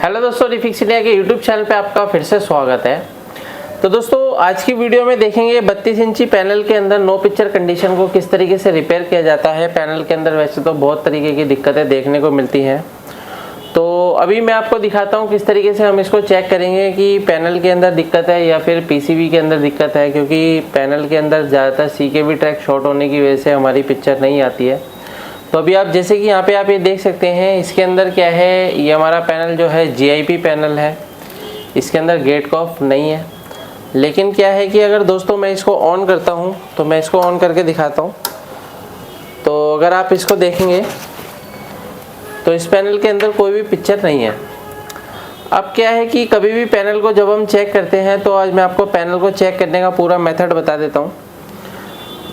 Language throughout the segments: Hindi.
हेलो दोस्तों, रिफिक्स इंडिया के यूट्यूब चैनल पे आपका फिर से स्वागत है। तो दोस्तों आज की वीडियो में देखेंगे 32 इंची पैनल के अंदर नो पिक्चर कंडीशन को किस तरीके से रिपेयर किया जाता है। पैनल के अंदर वैसे तो बहुत तरीके की दिक्कतें देखने को मिलती हैं, तो अभी मैं आपको दिखाता हूँ किस तरीके से हम इसको चेक करेंगे कि पैनल के अंदर दिक्कत है या फिर पीसीबी के अंदर दिक्कत है, क्योंकि पैनल के अंदर ज़्यादातर सीकेबी ट्रैक शॉर्ट होने की वजह से हमारी पिक्चर नहीं आती है। तो अभी आप जैसे कि यहाँ पे आप ये देख सकते हैं, इसके अंदर क्या है, ये हमारा पैनल जो है जीआईपी पैनल है, इसके अंदर गेट कॉफ नहीं है। लेकिन क्या है कि अगर दोस्तों मैं इसको ऑन करता हूँ तो मैं इसको ऑन करके दिखाता हूँ, तो अगर आप इसको देखेंगे तो इस पैनल के अंदर कोई भी पिक्चर नहीं है। अब क्या है कि कभी भी पैनल को जब हम चेक करते हैं, तो आज मैं आपको पैनल को चेक करने का पूरा मेथड बता देता हूँ।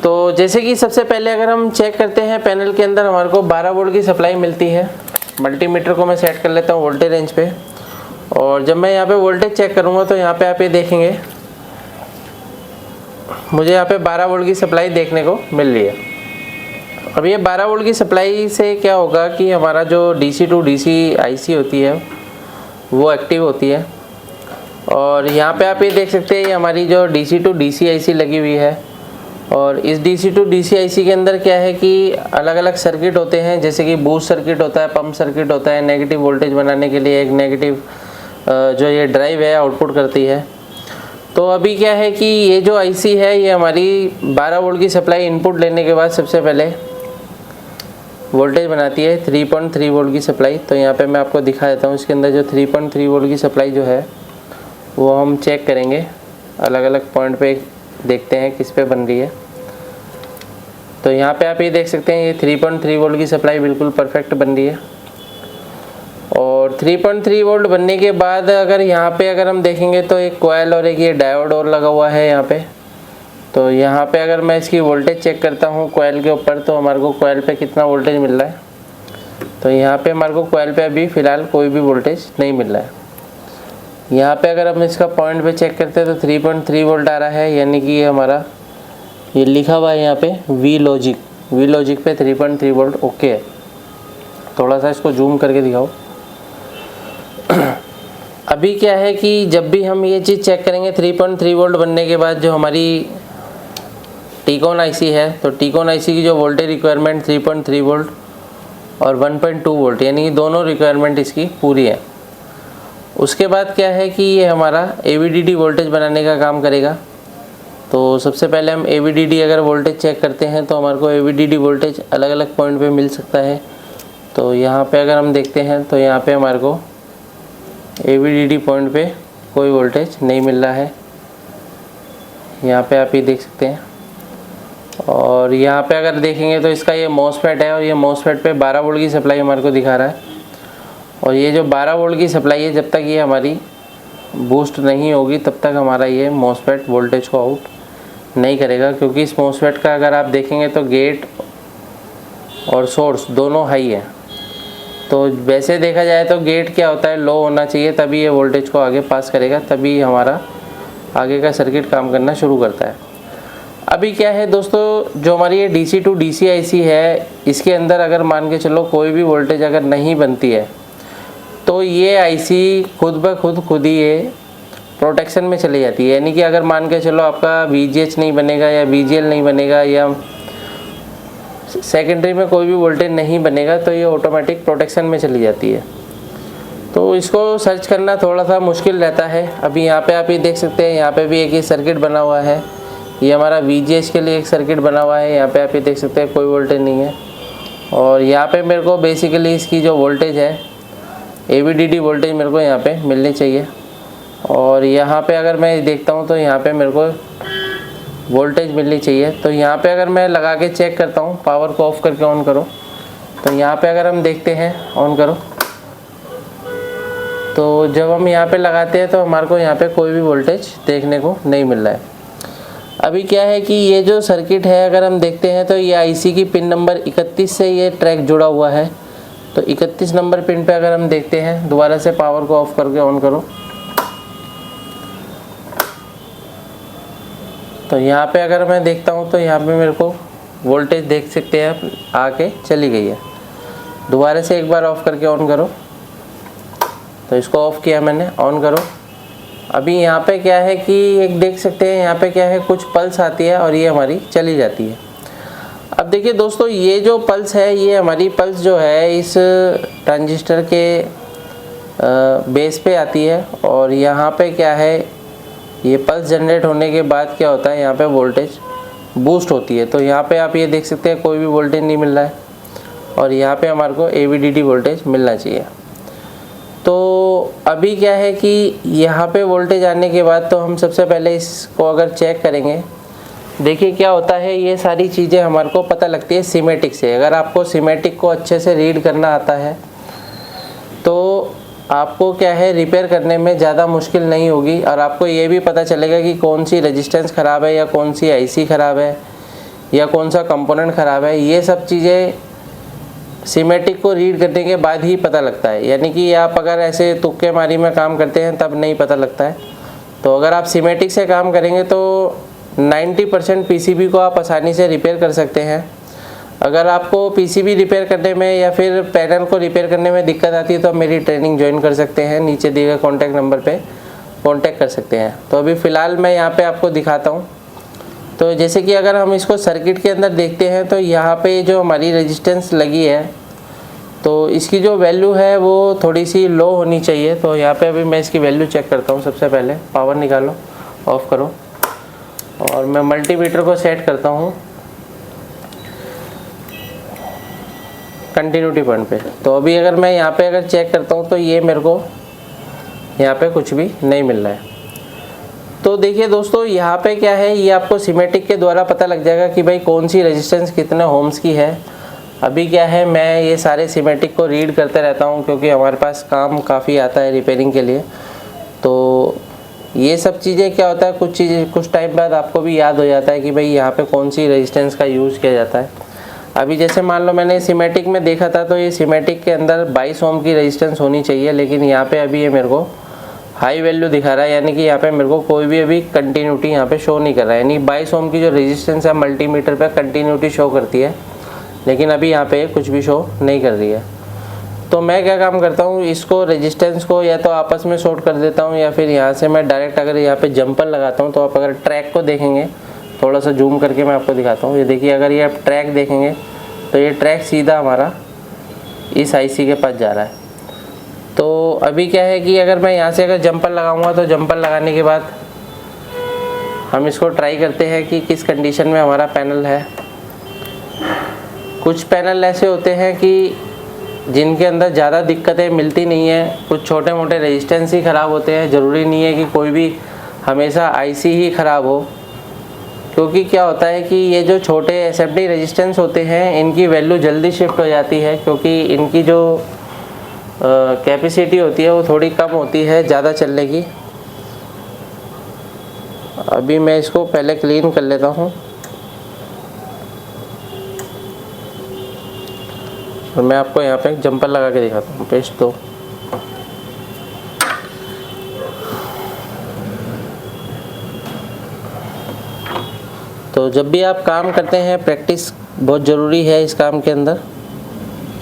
तो जैसे कि सबसे पहले अगर हम चेक करते हैं, पैनल के अंदर हमारे को 12 वोल्ट की सप्लाई मिलती है। मल्टीमीटर को मैं सेट कर लेता हूँ वोल्टेज रेंज पे, और जब मैं यहाँ पे वोल्टेज चेक करूँगा तो यहाँ पे आप ये देखेंगे मुझे यहाँ पे 12 वोल्ट की सप्लाई देखने को मिल रही है। अब ये 12 वोल्ट की सप्लाई से क्या होगा कि हमारा जो DC टू DC IC होती है वो एक्टिव होती है। और यहाँ पे आप ये देख सकते हैं, ये हमारी जो DC टू DC IC लगी हुई है। और इस DC टू DC IC के अंदर क्या है कि अलग अलग सर्किट होते हैं, जैसे कि बूस्ट सर्किट होता है, पंप सर्किट होता है। नेगेटिव वोल्टेज बनाने के लिए एक नेगेटिव जो ये ड्राइव है आउटपुट करती है। तो अभी क्या है कि ये जो IC है ये हमारी 12 वोल्ट की सप्लाई इनपुट लेने के बाद सबसे पहले वोल्टेज बनाती है 3.3 वोल्ट की सप्लाई। तो यहाँ पे मैं आपको दिखा देता हूँ, इसके अंदर जो 3.3 वोल्ट की सप्लाई जो है वो हम चेक करेंगे, अलग अलग पॉइंट पे देखते हैं किस पे बन रही है। तो यहाँ पे आप ये देख सकते हैं, ये 3.3 वोल्ट की सप्लाई बिल्कुल परफेक्ट बन रही है। और 3.3 वोल्ट बनने के बाद अगर हम देखेंगे तो एक कॉइल और एक ये डायोड और लगा हुआ है यहाँ पे। तो यहाँ पे अगर मैं इसकी वोल्टेज चेक करता हूँ कॉइल के ऊपर, तो हमारे को कॉइल पे कितना वोल्टेज मिल रहा है। तो यहाँ पे हमारे को कॉइल पे अभी फ़िलहाल कोई भी वोल्टेज नहीं मिल रहा है। यहाँ पे अगर हम इसका पॉइंट पे चेक करते हैं तो 3.3 वोल्ट आ रहा है, यानी कि ये हमारा ये लिखा हुआ है यहाँ पे वी लॉजिक पे 3.3 वोल्ट ओके है। थोड़ा सा इसको जूम करके दिखाओ। अभी क्या है कि जब भी हम ये चीज़ चेक करेंगे 3.3 वोल्ट बनने के बाद जो हमारी टीकॉन IC है, तो टीकॉन IC की जो वोल्टेज रिक्वायरमेंट 3.3 वोल्ट और 1.2 वोल्ट, यानी कि दोनों रिक्वायरमेंट इसकी पूरी है। उसके बाद क्या है कि ये हमारा AVDD वोल्टेज बनाने का काम करेगा। तो सबसे पहले हम AVDD अगर वोल्टेज चेक करते हैं तो हमारे को AVDD वोल्टेज अलग अलग पॉइंट पे मिल सकता है। तो यहाँ पे अगर हम देखते हैं तो यहाँ पे हमारे को AVDD पॉइंट पे कोई वोल्टेज नहीं मिल रहा है, यहाँ पे आप ये देख सकते हैं। और यहाँ पे अगर देखेंगे तो इसका ये MOSFET है, और ये MOSFET पे 12 वोल्ट की सप्लाई हमारे को दिखा रहा है। और ये जो 12 वोल्ट की सप्लाई है, जब तक ये हमारी बूस्ट नहीं होगी तब तक हमारा ये MOSFET वोल्टेज को आउट नहीं करेगा, क्योंकि इस MOSFET का अगर आप देखेंगे तो गेट और सोर्स दोनों हाई है। तो वैसे देखा जाए तो गेट क्या होता है, लो होना चाहिए, तभी ये वोल्टेज को आगे पास करेगा, तभी हमारा आगे का सर्किट काम करना शुरू करता है। अभी क्या है दोस्तों, जो हमारी ये DC टू DC IC है, इसके अंदर अगर मान के चलो कोई भी वोल्टेज अगर नहीं बनती है तो ये IC खुद ब खुद ही ये प्रोटेक्शन में चली जाती है। यानी कि अगर मान के चलो आपका VGH नहीं बनेगा या VGL नहीं बनेगा या सेकेंडरी में कोई भी वोल्टेज नहीं बनेगा, तो ये ऑटोमेटिक प्रोटेक्शन में चली जाती है। तो इसको सर्च करना थोड़ा सा मुश्किल रहता है। अभी यहाँ पे आप ये देख सकते हैं, यहाँ पे भी एक ही सर्किट बना हुआ है, ये हमारा VGH के लिए एक सर्किट बना हुआ है। यहाँ पे आप ये देख सकते हैं कोई वोल्टेज नहीं है। और यहाँ पे मेरे को बेसिकली इसकी जो वोल्टेज है AVDD वोल्टेज मेरे को यहाँ पे मिलनी चाहिए। और यहाँ पे अगर मैं देखता हूँ तो यहाँ पे मेरे को वोल्टेज मिलनी चाहिए। तो यहाँ पे अगर मैं लगा के चेक करता हूँ, पावर को ऑफ करके ऑन करो, तो यहाँ पे अगर हम देखते हैं, ऑन करो, तो जब हम यहाँ पे लगाते हैं तो हमारे को यहाँ पे कोई भी वोल्टेज देखने को नहीं मिल रहा है। अभी क्या है कि ये जो सर्किट है अगर हम देखते हैं तो ये IC की पिन नंबर 31 से ये ट्रैक जुड़ा हुआ है। तो 31 नंबर पिन पे अगर हम देखते हैं, दोबारा से पावर को ऑफ करके ऑन करो, तो यहाँ पे अगर मैं देखता हूँ तो यहाँ पे मेरे को वोल्टेज देख सकते हैं आप आके चली गई है। दोबारा से एक बार ऑफ करके ऑन करो, तो इसको ऑफ़ किया मैंने, ऑन करो। अभी यहाँ पे क्या है कि एक देख सकते हैं यहाँ पे क्या है, कुछ पल्स आती है और ये हमारी चली जाती है। अब देखिए दोस्तों, ये जो पल्स है, ये हमारी पल्स जो है इस ट्रांजिस्टर के बेस पे आती है और यहाँ पे क्या है, ये पल्स जनरेट होने के बाद क्या होता है, यहाँ पे वोल्टेज बूस्ट होती है। तो यहाँ पे आप ये देख सकते हैं कोई भी वोल्टेज नहीं मिल रहा है और यहाँ पे हमारे को AVDD वोल्टेज मिलना चाहिए। तो अभी क्या है कि यहाँ पे वोल्टेज आने के बाद तो हम सबसे पहले इसको अगर चेक करेंगे, देखिए क्या होता है, ये सारी चीज़ें हमारे को पता लगती है सीमेटिक से। अगर आपको सीमेटिक को अच्छे से रीड करना आता है तो आपको क्या है, रिपेयर करने में ज़्यादा मुश्किल नहीं होगी और आपको ये भी पता चलेगा कि कौन सी रेजिस्टेंस ख़राब है या कौन सी IC ख़राब है या कौन सा कंपोनेंट ख़राब है। ये सब चीज़ें सीमेटिक को रीड करने के बाद ही पता लगता है, यानी कि आप अगर ऐसे तुक्के मारी में काम करते हैं तब नहीं पता लगता है। तो अगर आप सीमेटिक से काम करेंगे तो 90% PCB को आप आसानी से रिपेयर कर सकते हैं। अगर आपको PCB रिपेयर करने में या फिर पैनल को रिपेयर करने में दिक्कत आती है तो आप मेरी ट्रेनिंग ज्वाइन कर सकते हैं, नीचे दिए गए कॉन्टैक्ट नंबर पे कॉन्टैक्ट कर सकते हैं। तो अभी फ़िलहाल मैं यहाँ पे आपको दिखाता हूँ। तो जैसे कि अगर हम इसको सर्किट के अंदर देखते हैं तो यहाँ पे जो हमारी रेजिस्टेंस लगी है तो इसकी जो वैल्यू है वो थोड़ी सी लो होनी चाहिए। तो यहाँ पे अभी मैं इसकी वैल्यू चेक करता हूँ। सबसे पहले पावर निकालो, ऑफ़ करो और मैं मल्टीमीटर को सेट करता हूँ कंटिन्यूटी पॉइंट पे। तो अभी अगर मैं यहाँ पे अगर चेक करता हूँ तो ये मेरे को यहाँ पे कुछ भी नहीं मिल रहा है। तो देखिए दोस्तों, यहाँ पे क्या है, ये आपको सीमेटिक के द्वारा पता लग जाएगा कि भाई कौन सी रेजिस्टेंस कितने ओम्स की है। अभी क्या है, मैं ये सारे सीमेटिक को रीड करते रहता हूँ क्योंकि हमारे पास काम काफ़ी आता है रिपेयरिंग के लिए। तो ये सब चीज़ें क्या होता है, कुछ चीज़ें कुछ टाइम बाद आपको भी याद हो जाता है कि भाई यहाँ पे कौन सी रेजिस्टेंस का यूज़ किया जाता है। अभी जैसे मान लो मैंने सीमेटिक में देखा था तो ये सीमेटिक के अंदर 22 ओम की रेजिस्टेंस होनी चाहिए, लेकिन यहाँ पे अभी ये मेरे को हाई वैल्यू दिखा रहा है, यानी कि यहाँ पे मेरे को कोई भी अभी कंटिन्यूटी यहाँ पे शो नहीं कर रहा है। यानी 22 ओम की जो रेजिस्टेंस है मल्टीमीटर पे कंटिन्यूटी शो करती है, लेकिन अभी यहाँ पे कुछ भी शो नहीं कर रही है। तो मैं क्या काम करता हूँ, इसको रेजिस्टेंस को या तो आपस में शॉर्ट कर देता हूँ या फिर यहाँ से मैं डायरेक्ट अगर यहाँ पे जंपर लगाता हूँ। तो आप अगर ट्रैक को देखेंगे, थोड़ा सा जूम करके मैं आपको दिखाता हूँ। ये देखिए, अगर ये आप ट्रैक देखेंगे तो ये ट्रैक सीधा हमारा इस IC के पास जा रहा है। तो अभी क्या है कि अगर मैं यहाँ से अगर जंपर लगाऊंगा तो जंपर लगाने के बाद हम इसको ट्राई करते हैं कि किस कंडीशन में हमारा पैनल है। कुछ पैनल ऐसे होते हैं कि जिनके अंदर ज़्यादा दिक्कतें मिलती नहीं है, कुछ छोटे मोटे रेजिस्टेंस ही ख़राब होते हैं। ज़रूरी नहीं है कि कोई भी हमेशा IC ही ख़राब हो, क्योंकि क्या होता है कि ये जो छोटे SFD रेजिस्टेंस होते हैं इनकी वैल्यू जल्दी शिफ्ट हो जाती है, क्योंकि इनकी जो कैपेसिटी होती है वो थोड़ी कम होती है ज़्यादा चलने की। अभी मैं इसको पहले क्लीन कर लेता हूँ और मैं आपको यहाँ पे जंपर लगा के दिखाता हूँ। पेस्ट दो। तो जब भी आप काम करते हैं प्रैक्टिस बहुत ज़रूरी है इस काम के अंदर।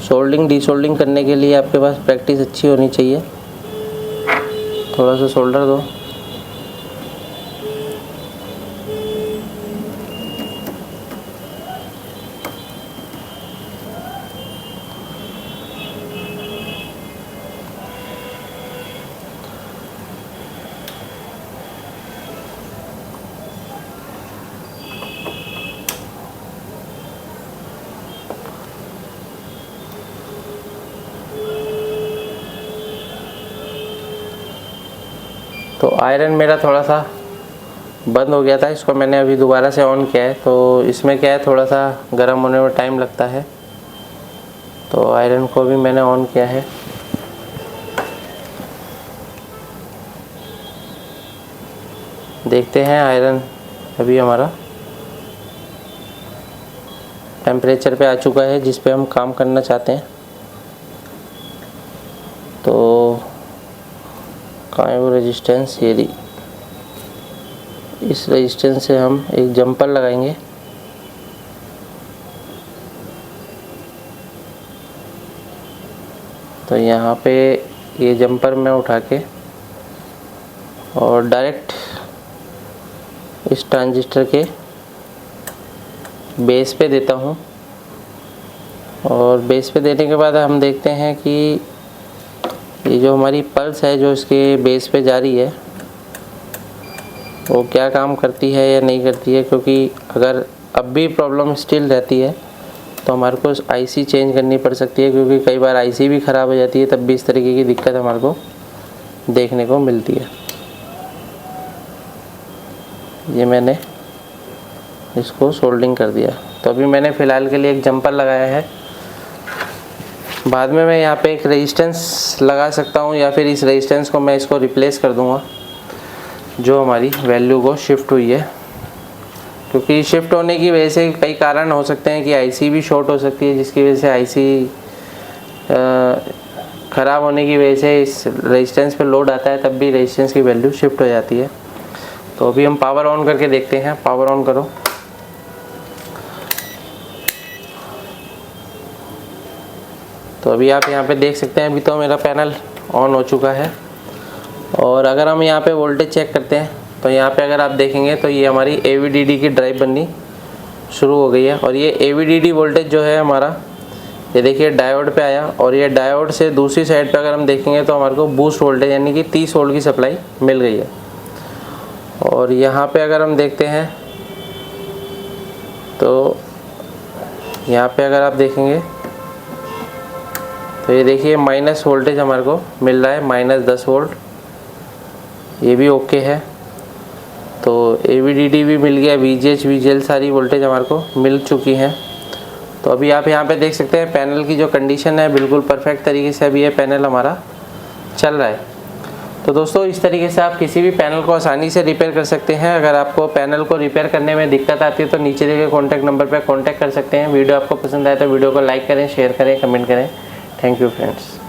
सोल्डिंग डीसोल्डिंग करने के लिए आपके पास प्रैक्टिस अच्छी होनी चाहिए। थोड़ा सा सोल्डर दो। तो आयरन मेरा थोड़ा सा बंद हो गया था, इसको मैंने अभी दोबारा से ऑन किया है। तो इसमें क्या है, थोड़ा सा गर्म होने में टाइम लगता है। तो आयरन को भी मैंने ऑन किया है। देखते हैं आयरन अभी हमारा टेम्परेचर पे आ चुका है जिस पे हम काम करना चाहते हैं। तो कहाँ है वो रेजिस्टेंस, ये इस रेजिस्टेंस से हम एक जंपर लगाएंगे। तो यहाँ पे ये जंपर मैं उठा के और डायरेक्ट इस ट्रांजिस्टर के बेस पे देता हूँ। और बेस पे देने के बाद हम देखते हैं कि ये जो हमारी पल्स है जो इसके बेस पे जा रही है वो क्या काम करती है या नहीं करती है, क्योंकि अगर अब भी प्रॉब्लम स्टिल रहती है तो हमारे को आईसी चेंज करनी पड़ सकती है, क्योंकि कई बार आईसी भी ख़राब हो जाती है, तब भी इस तरीके की दिक्कत हमारे को देखने को मिलती है। ये मैंने इसको सोल्डिंग कर दिया। तो अभी मैंने फ़िलहाल के लिए एक जंपर लगाया है, बाद में मैं यहाँ पे एक रेजिस्टेंस लगा सकता हूँ या फिर इस रेजिस्टेंस को मैं इसको रिप्लेस कर दूँगा जो हमारी वैल्यू को शिफ्ट हुई है, क्योंकि शिफ्ट होने की वजह से कई कारण हो सकते हैं कि आईसी भी शॉर्ट हो सकती है, जिसकी वजह से आईसी ख़राब होने की वजह से इस रेजिस्टेंस पे लोड आता है, तब भी रेजिस्टेंस की वैल्यू शिफ्ट हो जाती है। तो अभी हम पावर ऑन करके देखते हैं। पावर ऑन करो। तो अभी आप यहाँ पे देख सकते हैं, अभी तो मेरा पैनल ऑन हो चुका है। और अगर हम यहाँ पे वोल्टेज चेक करते हैं तो यहाँ पे अगर आप देखेंगे तो ये हमारी AVDD की ड्राइव बननी शुरू हो गई है। और ये AVDD वोल्टेज जो है हमारा, ये देखिए डायोड पे आया, और ये डायोड से दूसरी साइड पे अगर हम देखेंगे तो हमारे को बूस्ट वोल्टेज यानी कि 30 वोल्ट की सप्लाई मिल गई है। और यहाँ पे अगर हम देखते हैं तो यहाँ पे अगर आप देखेंगे तो ये देखिए माइनस वोल्टेज हमारे को मिल रहा है, -10 वोल्ट। ये भी ओके है। तो AVDD भी मिल गया, VGH VGL सारी वोल्टेज हमारे को मिल चुकी हैं। तो अभी आप यहाँ पे देख सकते हैं पैनल की जो कंडीशन है बिल्कुल परफेक्ट तरीके से अभी ये पैनल हमारा चल रहा है। तो दोस्तों इस तरीके से आप किसी भी पैनल को आसानी से रिपेयर कर सकते हैं। अगर आपको पैनल को रिपेयर करने में दिक्कत आती है तो नीचे दिए गए कॉन्टैक्ट नंबर पर कॉन्टैक्ट कर सकते हैं। वीडियो आपको पसंद आए तो वीडियो को लाइक करें, शेयर करें, कमेंट करें। Thank you friends.